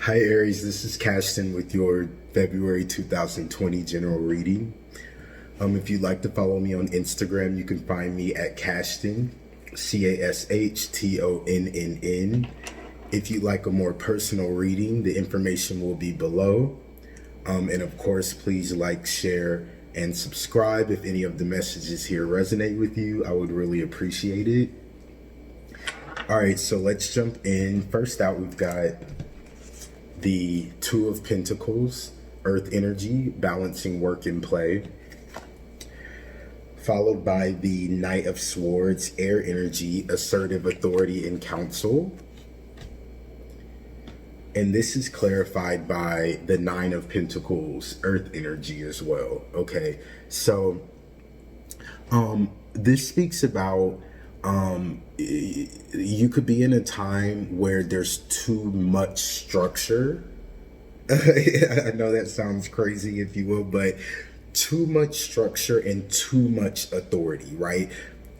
Hi Aries, this is Cashton with your February 2020 general reading. If you'd like to follow me on Instagram, you can find me at Cashton, Cashtonn. If you'd like a more personal reading, the information will be below. And of course, please like, share, and subscribe. If any of the messages here resonate with you, I would really appreciate it. All right, so let's jump in. First out, we've got the Two of Pentacles, Earth energy, balancing work and play. Followed by the Knight of Swords, air energy, assertive authority and counsel. And this is clarified by the Nine of Pentacles, earth energy as well. Okay, so this speaks about you could be in a time where there's too much structure. I know that sounds crazy, if you will, but too much structure and too much authority, right?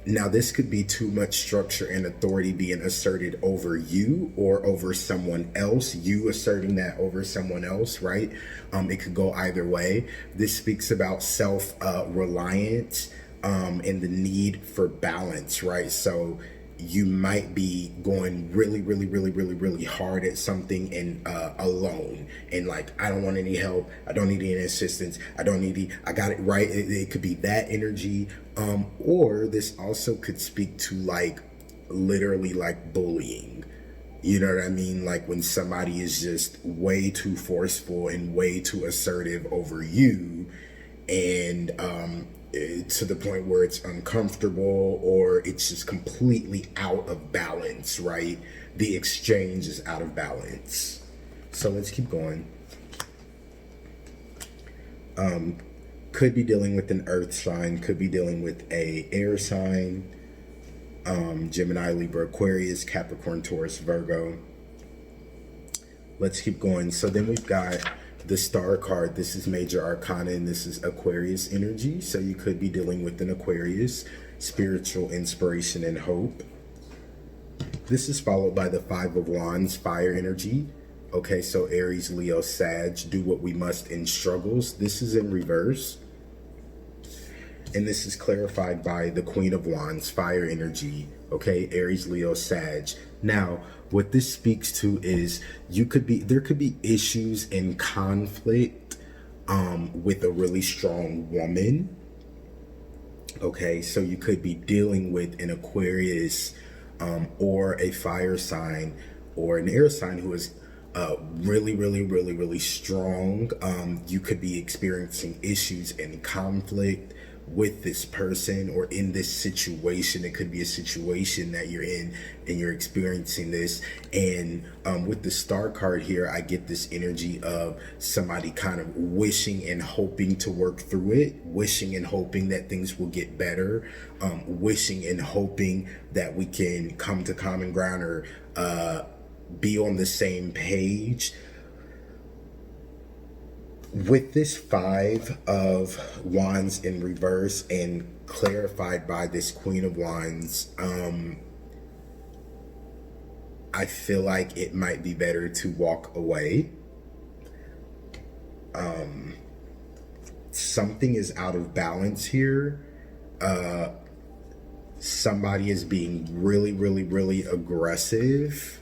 Now, this could be too much structure and authority being asserted over you or over someone else, you asserting that over someone else, right? It could go either way. This speaks about self-reliance and the need for balance, right? So you might be going really hard at something and alone, and like, I don't want any help, I don't need any assistance, I got it right. It could be that energy, or this also could speak to like literally like bullying. You know what I mean? Like when somebody is just way too forceful and way too assertive over you, and to the point where it's uncomfortable or it's just completely out of balance, right? The exchange is out of balance. So let's keep going. Could be dealing with an earth sign, could be dealing with a air sign, Gemini, Libra, Aquarius, Capricorn, Taurus, Virgo. Let's keep going. So then we've got the Star card. This is major arcana and this is Aquarius energy. So you could be dealing with an Aquarius, spiritual inspiration and hope. This is followed by the Five of Wands, fire energy. Okay, so Aries, Leo, Sag, do what we must in struggles. This is in reverse. And this is clarified by the Queen of Wands, fire energy. Okay, Aries, Leo, Sag. Now, what this speaks to is there could be issues and conflict with a really strong woman. Okay, so you could be dealing with an Aquarius or a fire sign or an air sign who is really strong. You could be experiencing issues and conflict with this person or in this situation. It could be a situation that you're in and you're experiencing this. And with the Star card here, I get this energy of somebody kind of wishing and hoping to work through it, wishing and hoping that things will get better, wishing and hoping that we can come to common ground or be on the same page. With this Five of Wands in reverse and clarified by this Queen of Wands, I feel like it might be better to walk away. Something is out of balance here. Somebody is being really aggressive,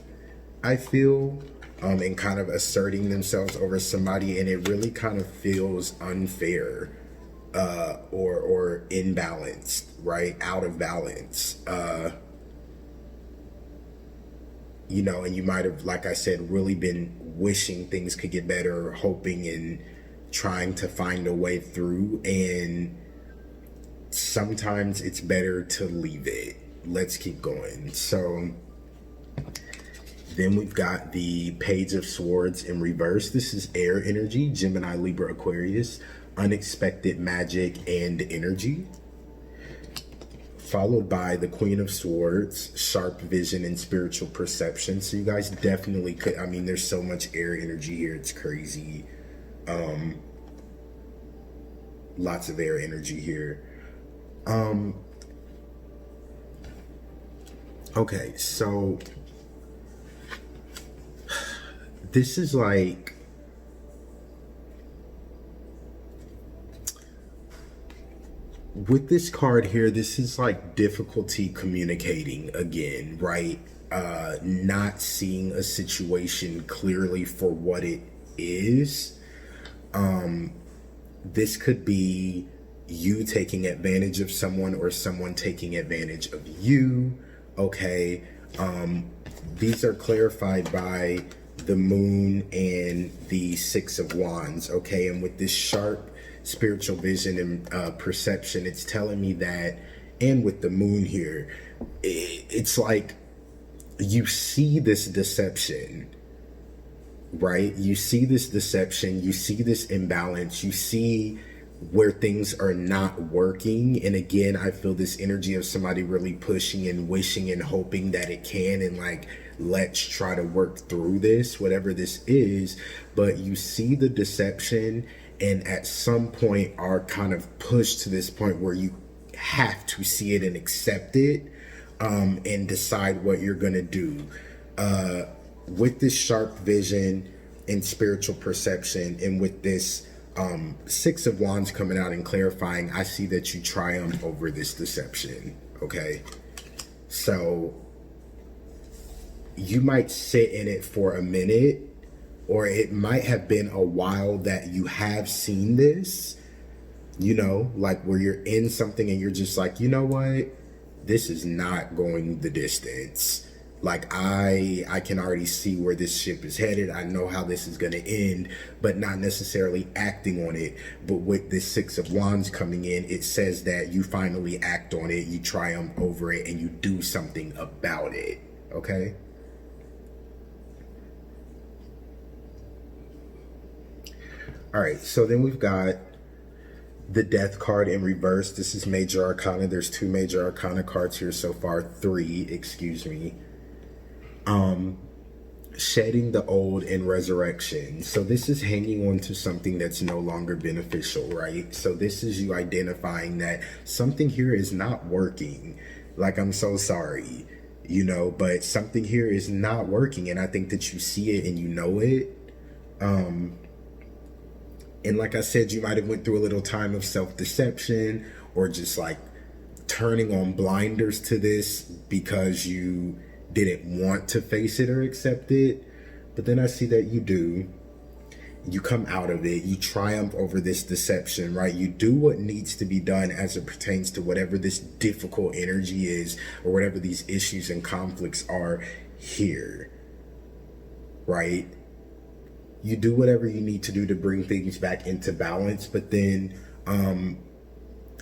I feel, and kind of asserting themselves over somebody, and it really kind of feels unfair or imbalanced, right? Out of balance. You know, and you might have, like I said, really been wishing things could get better, hoping and trying to find a way through, and sometimes it's better to leave it. Let's keep going. So then we've got the Page of Swords in reverse. This is air energy, Gemini, Libra, Aquarius, unexpected magic and energy. Followed by the Queen of Swords, sharp vision and spiritual perception. So you guys definitely could, I mean, there's so much air energy here, it's crazy. Lots of air energy here. Okay, so this is like, with this card here, this is like difficulty communicating again, right? Not seeing a situation clearly for what it is. This could be you taking advantage of someone or someone taking advantage of you. Okay. These are clarified by the moon and the Six of Wands. Okay. And with this sharp spiritual vision and perception, it's telling me that, and with the moon here, it's like you see this deception, right? You see this deception, you see this imbalance, you see where things are not working. And again, I feel this energy of somebody really pushing and wishing and hoping that it can, and like, let's try to work through this, whatever this is. But you see the deception, and at some point are kind of pushed to this point where you have to see it and accept it, and decide what you're going to do. With this sharp vision and spiritual perception, and with this Six of Wands coming out and clarifying, I see that you triumph over this deception. Okay. So you might sit in it for a minute, or it might have been a while that you have seen this, you know, like where you're in something and you're just like, you know what, this is not going the distance. Like, I can already see where this ship is headed. I know how this is going to end, but not necessarily acting on it. But with this Six of Wands coming in, it says that you finally act on it, you triumph over it, and you do something about it. Okay? All right, so then we've got the Death card in reverse. This is Major Arcana. There's 2 Major Arcana cards here so far. 3, excuse me. Shedding the old and resurrection. So this is hanging on to something that's no longer beneficial, right? So this is you identifying that something here is not working. Like, I'm so sorry, you know, but something here is not working, and I think that you see it and you know it. And like I said, you might have went through a little time of self-deception, or just like turning on blinders to this because you didn't want to face it or accept it. But then I see that you do. You come out of it. You triumph over this deception, right? You do what needs to be done as it pertains to whatever this difficult energy is, or whatever these issues and conflicts are here, right? You do whatever you need to do to bring things back into balance. But then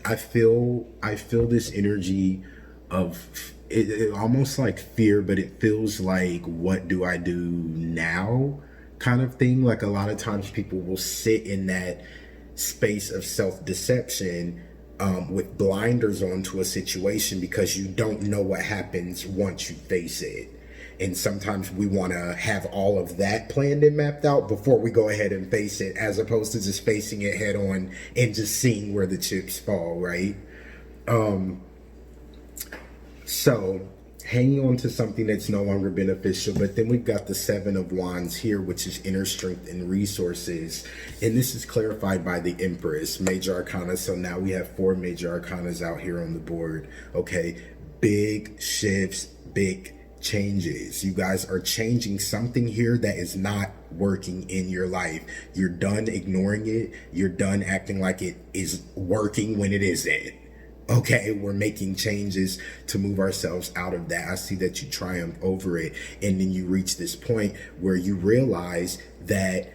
I feel this energy of it almost like fear, but it feels like, what do I do now kind of thing. Like, a lot of times people will sit in that space of self-deception with blinders onto a situation, because you don't know what happens once you face it. And sometimes we want to have all of that planned and mapped out before we go ahead and face it, as opposed to just facing it head on and just seeing where the chips fall, right? So hanging on to something that's no longer beneficial. But then we've got the Seven of Wands here, which is inner strength and resources. And this is clarified by the Empress, Major Arcana. So now we have 4 Major Arcanas out here on the board. Okay, big shifts, big changes. You guys are changing something here that is not working in your life. You're done ignoring it. You're done acting like it is working when it isn't. Okay, we're making changes to move ourselves out of that. I see that you triumph over it. And then you reach this point where you realize that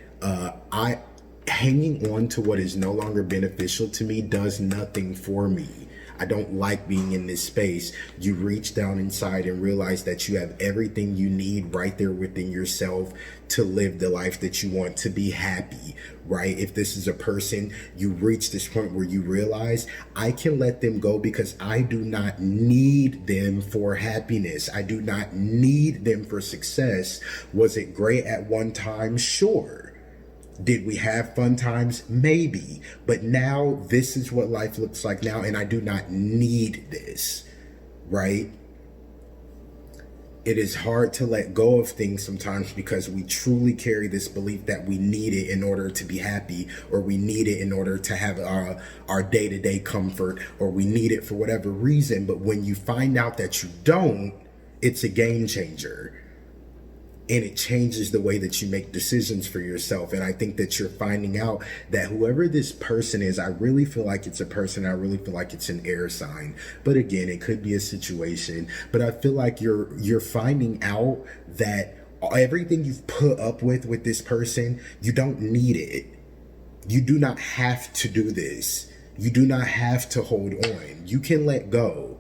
hanging on to what is no longer beneficial to me does nothing for me. I don't like being in this space. You reach down inside and realize that you have everything you need right there within yourself to live the life that you want, to be happy, right? If this is a person, you reach this point where you realize, I can let them go because I do not need them for happiness. I do not need them for success. Was it great at one time? Sure. Did we have fun times? Maybe. But now this is what life looks like now, and I do not need this, right? it is hard to let go of things sometimes because we truly carry this belief that we need it in order to be happy, or we need it in order to have our day-to-day comfort, or we need it for whatever reason. But when you find out that you don't, it's a game changer. And it changes the way that you make decisions for yourself. And I think that you're finding out that whoever this person is, I really feel like it's a person. I really feel like it's an air sign. But again, it could be a situation. But I feel like you're finding out that everything you've put up with this person, you don't need it. You do not have to do this. You do not have to hold on. You can let go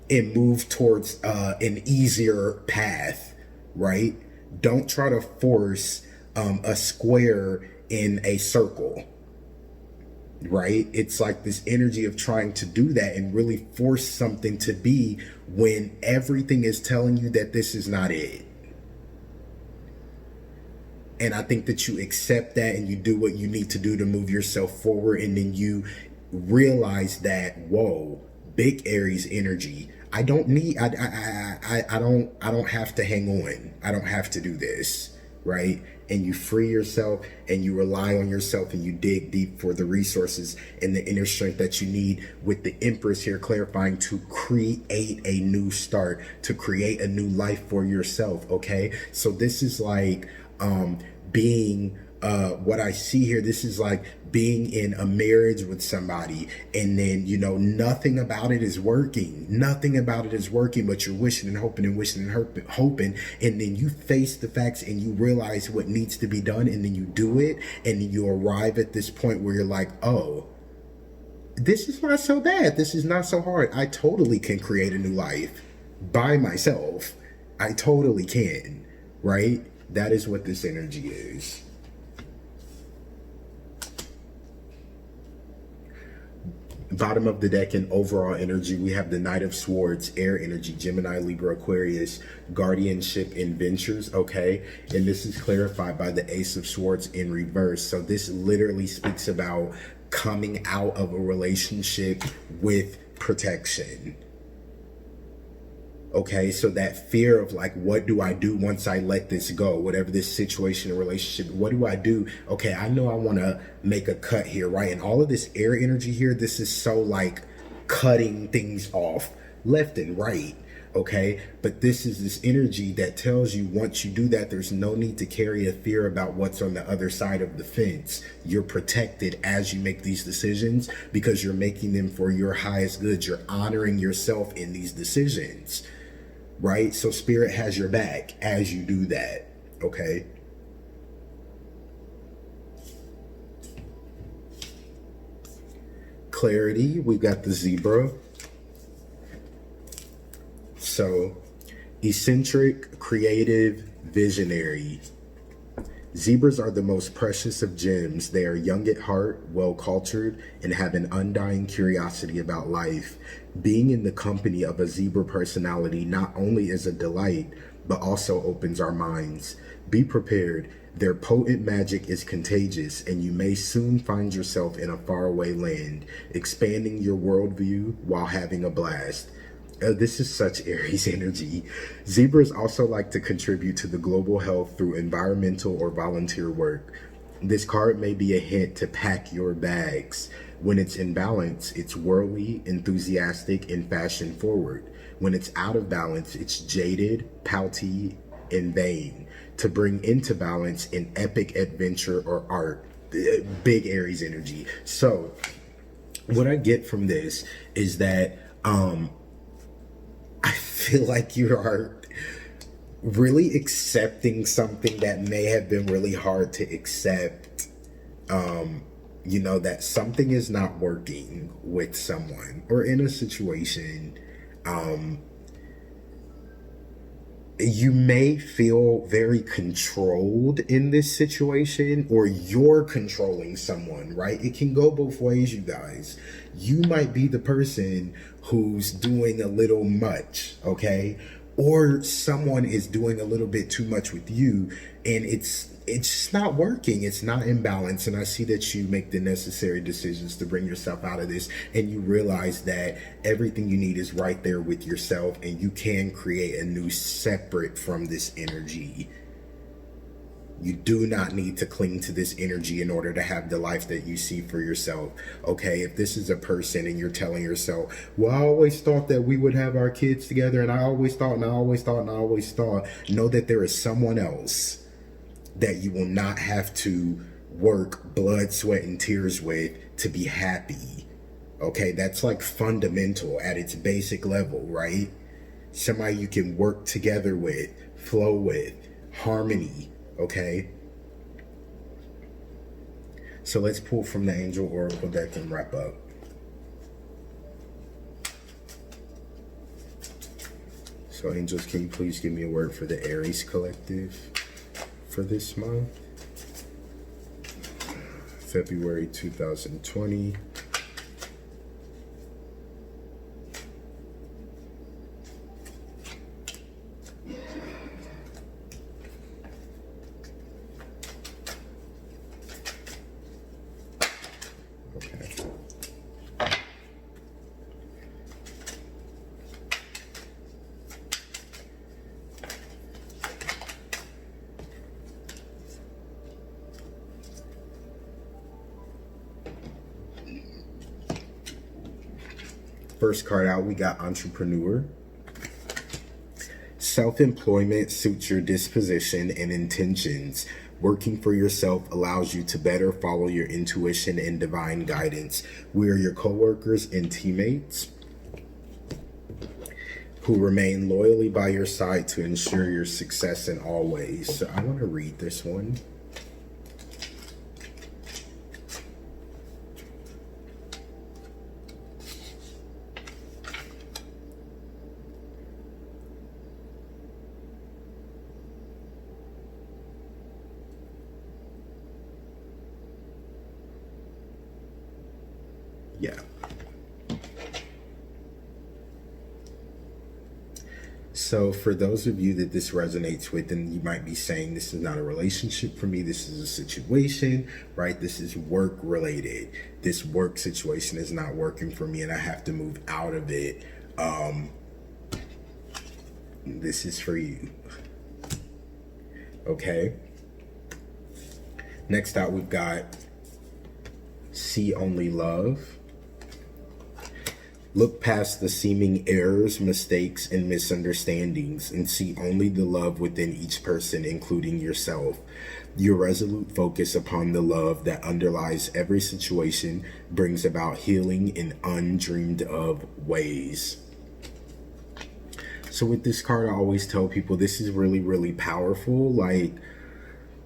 and move towards an easier path. Right? Don't try to force a square in a circle. Right? It's like this energy of trying to do that and really force something to be when everything is telling you that this is not it. And I think that you accept that and you do what you need to do to move yourself forward, and then you realize that, whoa, big Aries energy. I don't have to hang on. I don't have to do this, right? And you free yourself and you rely on yourself and you dig deep for the resources and the inner strength that you need, with the Empress here clarifying to create a new start, to create a new life for yourself, okay? So this is like being what I see here, this is like being in a marriage with somebody, and then, you know, nothing about it is working. Nothing about it is working, but you're wishing and hoping and wishing and hoping. And then you face the facts and you realize what needs to be done, and then you do it. And then you arrive at this point where you're like, oh, this is not so bad. This is not so hard. I totally can create a new life by myself. I totally can, right? That is what this energy is. Bottom of the deck in overall energy, we have the Knight of Swords, air energy, Gemini, Libra, Aquarius, guardianship and ventures, okay? And this is clarified by the Ace of Swords in reverse. So this literally speaks about coming out of a relationship with protection. Okay, so that fear of like, what do I do once I let this go? Whatever this situation or relationship, what do I do? Okay, I know I want to make a cut here, right? And all of this air energy here, this is so like cutting things off left and right, okay? But this is this energy that tells you once you do that, there's no need to carry a fear about what's on the other side of the fence. You're protected as you make these decisions because you're making them for your highest good. You're honoring yourself in these decisions. Right? So spirit has your back as you do that. Okay. Clarity. We've got the zebra. So eccentric, creative, visionary. Zebras are the most precious of gems. They are young at heart, well-cultured, and have an undying curiosity about life. Being in the company of a zebra personality not only is a delight, but also opens our minds. Be prepared. Their potent magic is contagious, and you may soon find yourself in a faraway land, expanding your worldview while having a blast. This is such Aries energy. Zebras also like to contribute to the global health through environmental or volunteer work. This card may be a hint to pack your bags. When it's in balance, it's worldly, enthusiastic, and fashion forward. When it's out of balance, it's jaded, pouty, and vain. To bring into balance an epic adventure or art. Big Aries energy. So what I get from this is that I feel like you are really accepting something that may have been really hard to accept. You know, that something is not working with someone or in a situation. You may feel very controlled in this situation, or you're controlling someone, right? It can go both ways, you guys. You might be the person who's doing a little much, okay? or someone is doing a little bit too much with you, and it's just not working. It's not in balance. And I see that you make the necessary decisions to bring yourself out of this, and you realize that everything you need is right there with yourself, and you can create a new separate from this energy. You do not need to cling to this energy in order to have the life that you see for yourself. Okay, if this is a person and you're telling yourself, well, I always thought that we would have our kids together, and I always thought, and I always thought, and I always thought, know that there is someone else that you will not have to work blood, sweat, and tears with to be happy. Okay, that's like fundamental at its basic level, right? Somebody you can work together with, flow with, harmony. Okay, so let's pull from the Angel Oracle deck and wrap up. So angels, can you please give me a word for the Aries collective for this month? February 2020. First card out, we got Entrepreneur. Self-employment suits your disposition and intentions. Working for yourself allows you to better follow your intuition and divine guidance. We are your co-workers and teammates who remain loyally by your side to ensure your success in all ways. So I want to read this one. Yeah. So for those of you that this resonates with, and you might be saying, this is not a relationship for me, this is a situation, right? This is work related. This work situation is not working for me and I have to move out of it. This is for you. Okay. Next out, we've got See Only Love. Look past the seeming errors, mistakes, and misunderstandings and see only the love within each person, including yourself. Your resolute focus upon the love that underlies every situation brings about healing in undreamed of ways. So with this card, I always tell people this is really, really powerful. Like,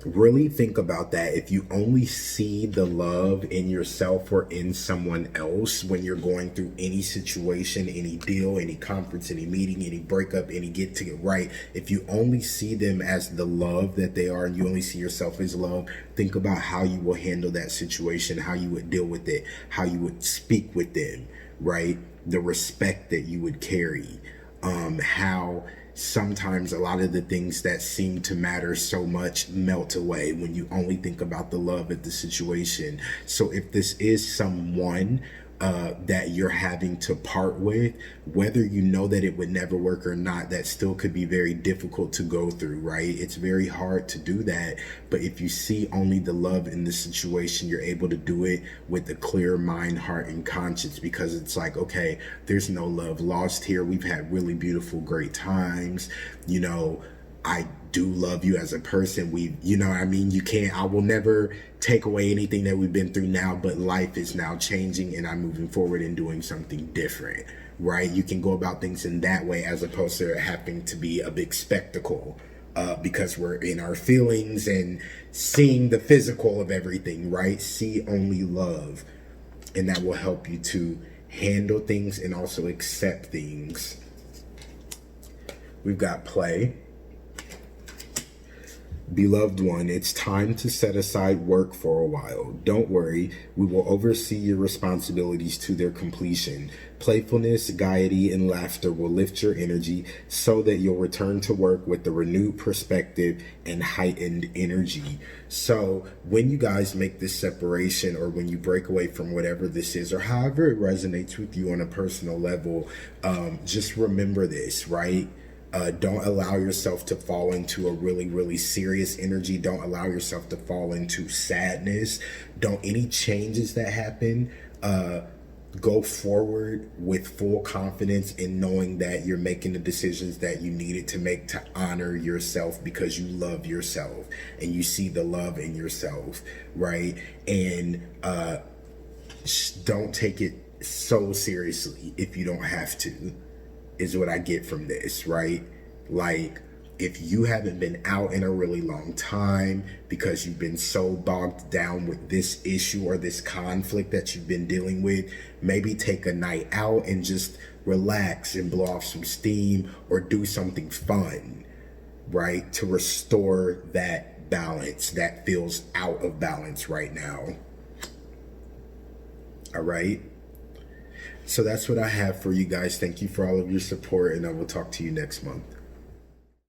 really think about that. If you only see the love in yourself or in someone else when you're going through any situation, any deal, any conference, any meeting, any breakup, any get to get right, if you only see them as the love that they are and you only see yourself as love, think about how you will handle that situation, how you would deal with it, how you would speak with them, right? The respect that you would carry, how sometimes a lot of the things that seem to matter so much melt away when you only think about the love of the situation. So if this is someone that you're having to part with, whether you know that it would never work or not, that still could be very difficult to go through, right? It's very hard to do that. But if you see only the love in the situation, you're able to do it with a clear mind, heart, and conscience, because it's like, okay, there's no love lost here. We've had really beautiful, great times. You know, I do love you as a person. You know what I mean? I will never take away anything that we've been through now, but life is now changing and I'm moving forward and doing something different, right? You can go about things in that way as opposed to having to be a big spectacle because we're in our feelings and seeing the physical of everything, right? See only love, and that will help you to handle things and also accept things. We've got Play. Beloved one, it's time to set aside work for a while. Don't worry, we will oversee your responsibilities to their completion. Playfulness, gaiety, and laughter will lift your energy so that you'll return to work with a renewed perspective and heightened energy. So when you guys make this separation, or when you break away from whatever this is, or however it resonates with you on a personal level, just remember this, right? Don't allow yourself to fall into a really, really serious energy. Don't allow yourself to fall into sadness. Don't any changes that happen, go forward with full confidence in knowing that you're making the decisions that you needed to make to honor yourself, because you love yourself and you see the love in yourself, right? And don't take it so seriously if you don't have to, is what I get from this, right? Like, if you haven't been out in a really long time because you've been so bogged down with this issue or this conflict that you've been dealing with, maybe take a night out and just relax and blow off some steam, or do something fun, right? To restore that balance that feels out of balance right now. All right. So that's what I have for you guys. Thank you for all of your support, and I will talk to you next month.